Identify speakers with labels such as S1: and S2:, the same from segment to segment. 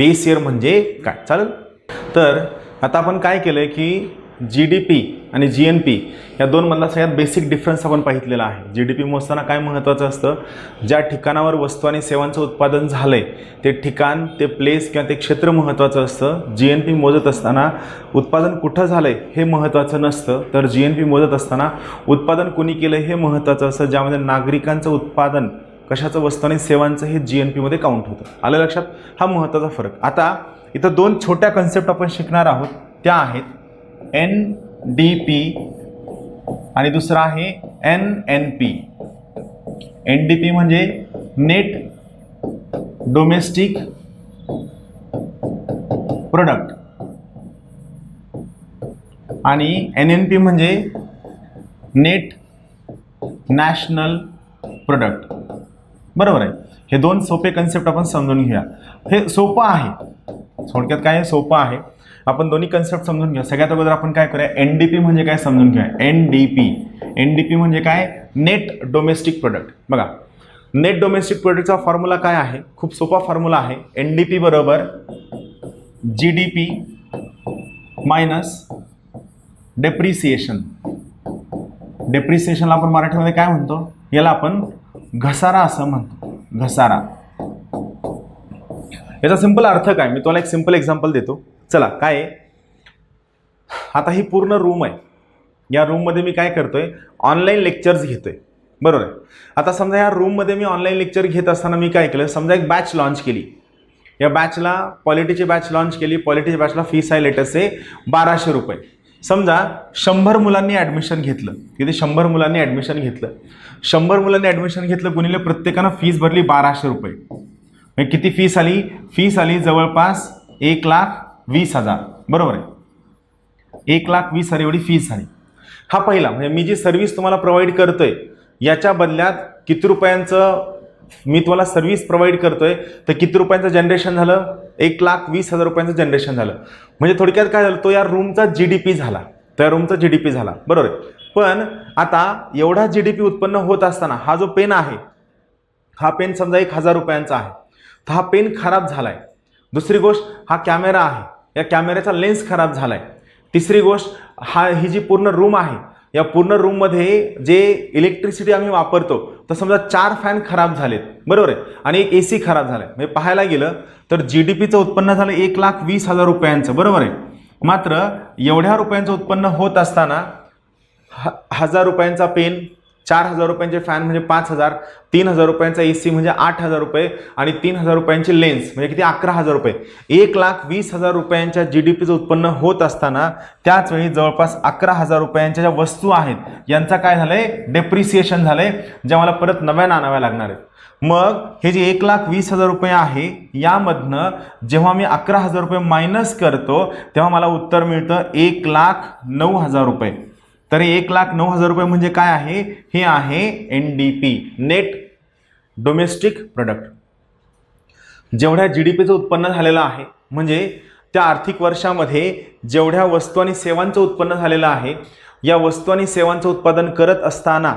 S1: Base year म्हणजे काय. चालेल. तर आता आपण काय केलं की GDP आणि GNP या दोनमधला सगळ्यात बेसिक डिफरन्स आपण पाहितलेला आहे. GDP मोजताना काय महत्त्वाचं असतं, ज्या ठिकाणावर वस्तू आणि सेवांचं उत्पादन झालं आहे ते ठिकाण, ते प्लेस किंवा ते क्षेत्र महत्त्वाचं असतं. GNP मोजत असताना उत्पादन कुठं झालं आहे हे महत्त्वाचं नसतं, तर GNP मोजत असताना उत्पादन कोणी केलं हे महत्त्वाचं असतं, ज्यामध्ये नागरिकांचं उत्पादन कशाचं वस्तू आणि सेवांचं हे GNP मध्ये काउंट होतं. आलं लक्षात. हा महत्त्वाचा फरक. आता इथं दोन छोट्या कन्सेप्ट आपण शिकणार आहोत, त्या आहेत NDP आणि दुसरा आहे NNP. NDP म्हणजे नेट डोमेस्टिक प्रोडक्ट आणि NNP म्हणजे नेट नॅशनल प्रोडक्ट. बरोबर आहे. हे दोन सोपे कन्सेप्ट आपण समजून घेऊया. हे सोपं आहे, थोडक्यात काय सोपं आहे. आपण दोन्ही कन्सेप्ट समजून घ्या. सगळ्यात अगोदर आपण काय करूया, NDP म्हणजे काय समजून घ्या. NDP म्हणजे काय, नेट डोमेस्टिक प्रोडक्ट. बघा, नेट डोमेस्टिक प्रोडक्टचा फॉर्म्युला काय आहे, खूप सोपा फॉर्म्युला आहे. NDP बरोबर GDP मायनस डेप्रिसिएशन. डेप्रिसिएशनला आपण मराठीमध्ये काय म्हणतो, याला आपण घसारा असं म्हणतो. घसारा. याचा सिंपल अर्थ काय, मी तुम्हाला एक सिंपल एक्झाम्पल देतो. चला, काय आहे, आता ही पूर्ण रूम आहे. या रूममध्ये मी काय करतोय, ऑनलाईन लेक्चर्स घेतोय. बरोबर आहे. आता समजा या रूममध्ये मी ऑनलाईन लेक्चर घेत असताना मी काय केलं, समजा एक बॅच लॉन्च केली. या बॅचला पॉलिटीची बॅच लॉन्च केली. पॉलिटीच्या बॅचला फीस आहे लेटेस्ट आहे 1200 रुपये. समजा 100 मुलांनी ॲडमिशन घेतलं. किती, 100 मुलांनी ॲडमिशन घेतलं. 100 मुलांनी ॲडमिशन घेतलं, गुणिले प्रत्येकानं फीस भरली 1200 रुपये. म्हणजे किती फीस आली, फीस आली जवळपास 1,20,000. बरोबर आहे. 1,20,000 एवढी फीस आली. हा पहिला, म्हणजे मी जी सर्व्हिस तुम्हाला प्रोव्हाइड करतोय याच्या बदल्यात किती रुपयांचं मी तुम्हाला सर्व्हिस प्रोव्हाइड करतोय, तर किती रुपयांचं जनरेशन झालं, 1,20,000 रुपयांचं जनरेशन झालं. म्हणजे थोडक्यात काय झालं, तो या रूमचा GDP झाला. त्या रूमचा GDP झाला. बरोबर आहे. पण आता एवढा GDP उत्पन्न होत असताना हा जो पेन आहे, हा पेन समजा 1,000 रुपयांचा आहे, तर हा पेन खराब झालाय. दुसरी गोष्ट, हा कॅमेरा आहे, या कॅमेऱ्याचा लेन्स खराब झालाय. तिसरी गोष्ट, ही जी पूर्ण रूम आहे, या पूर्ण रूममध्ये जे इलेक्ट्रिसिटी आम्ही वापरतो, तर समजा 4 फॅन खराब झालेत. बरोबर आहे. आणि एक AC खराब झालाय. म्हणजे पाहायला गेलं तर GDPचं उत्पन्न झालं 1,20,000 रुपयांचं. बरोबर आहे. मात्र एवढ्या रुपयांचं उत्पन्न होत असताना 1,000 रुपयांचा पेन, 4,000 रुपयांचे फॅन म्हणजे 5,000, 3,000 रुपयांचा AC म्हणजे 8,000 रुपये आणि 3,000 रुपयांचे लेन्स म्हणजे किती, 11,000 रुपये. 1,20,000 रुपयांच्या GDPचं उत्पन्न होत असताना त्याच वेळी जवळपास 11,000 रुपयांच्या ज्या वस्तू आहेत यांचा काय झालंय, डेप्रिसिएशन झालंय, ज्या मला परत नव्यानं आणाव्या लागणार आहेत. मग हे जे 1,20,000 रुपये आहे, यामधनं जेव्हा मी 11,000 रुपये मायनस करतो तेव्हा मला उत्तर मिळतं 1,09,000 रुपये. तर 1,09,000 रुपये म्हणजे काय आहे, हे आहे NDP, नेट डोमेस्टिक प्रोडक्ट. जेवढ्या GDPचं उत्पन्न झालेलं आहे, म्हणजे त्या आर्थिक वर्षामध्ये जेवढ्या वस्तू आणि सेवांचं उत्पन्न झालेलं आहे, या वस्तू आणि सेवांचं उत्पादन करत असताना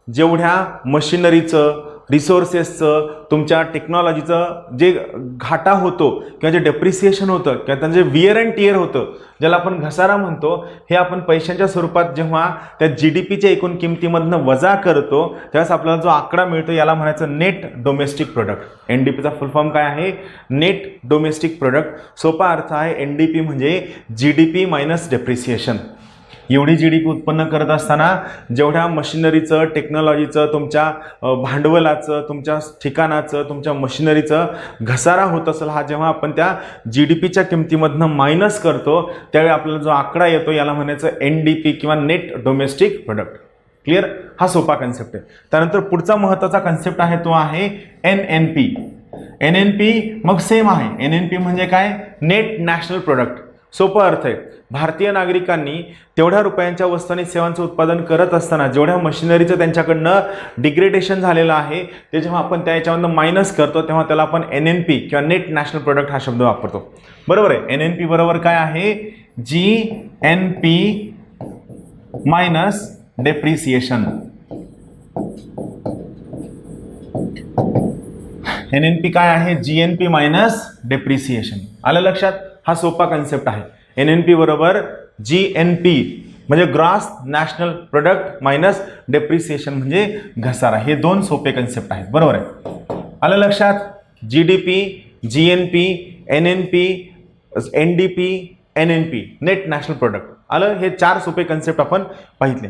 S1: जेवढ्या मशिनरीचं, रिसोर्सेसचं, तुमच्या टेक्नॉलॉजीचं जे घाटा होतो किंवा जे डेप्रिसिएशन होतं किंवा त्यांचं जे विअर अँड टिअर होतं, ज्याला आपण घसारा म्हणतो, हे आपण पैशांच्या स्वरूपात जेव्हा त्या GDPच्या एकूण किमतीमधनं वजा करतो त्यावेळेस आपल्याला जो आकडा मिळतो याला म्हणायचं नेट डोमेस्टिक प्रोडक्ट. NDPचा फुल फॉर्म काय आहे, नेट डोमेस्टिक प्रोडक्ट. सोपा अर्थ आहे NDP म्हणजे GDP मायनस डेप्रिसिएशन. एवढी GDP उत्पन्न करत असताना जेवढ्या मशिनरीचं, टेक्नॉलॉजीचं, तुमच्या भांडवलाचं, तुमच्या ठिकाणाचं, तुमच्या मशिनरीचं घसारा होत असेल, हा जेव्हा आपण त्या GDPच्या किमतीमधनं मायनस करतो त्यावेळी आपल्याला जो आकडा येतो याला म्हणायचं NDP किंवा नेट डोमेस्टिक प्रोडक्ट. क्लिअर. हा सोपा कन्सेप्ट आहे. त्यानंतर पुढचा महत्त्वाचा कन्सेप्ट आहे तो आहे NNP. NNP मग सेम आहे. NNP म्हणजे काय, नेट नॅशनल प्रोडक्ट. सोपा अर्थ आहे, भारतीय नागरिकांनी तेवढ्या रुपयांच्या वस्तू आणि सेवांचं उत्पादन करत असताना जेवढ्या मशिनरीचं त्यांच्याकडनं डिग्रेडेशन झालेलं आहे ते जेव्हा आपण त्याच्यामधनं मायनस करतो तेव्हा त्याला आपण NNP किंवा नेट नॅशनल प्रोडक्ट हा शब्द वापरतो. बरोबर आहे. NNP बरोबर काय आहे, GNP मायनस डेप्रिसिएशन. NNP काय आहे? GNP minus depreciation. आलं लक्षात? हा सोपा कन्सेप्ट आहे. NNP बरोबर GNP म्हणजे gross national product minus depreciation म्हणजे घसारा. हे दोन सोपे कन्सेप्ट आहेत. बरोबर आहे? आलं लक्षात? GDP, GNP, NNP, NDP, NNP net national product. आलं? हे चार सोपे कन्सेप्ट आपण पाहितले.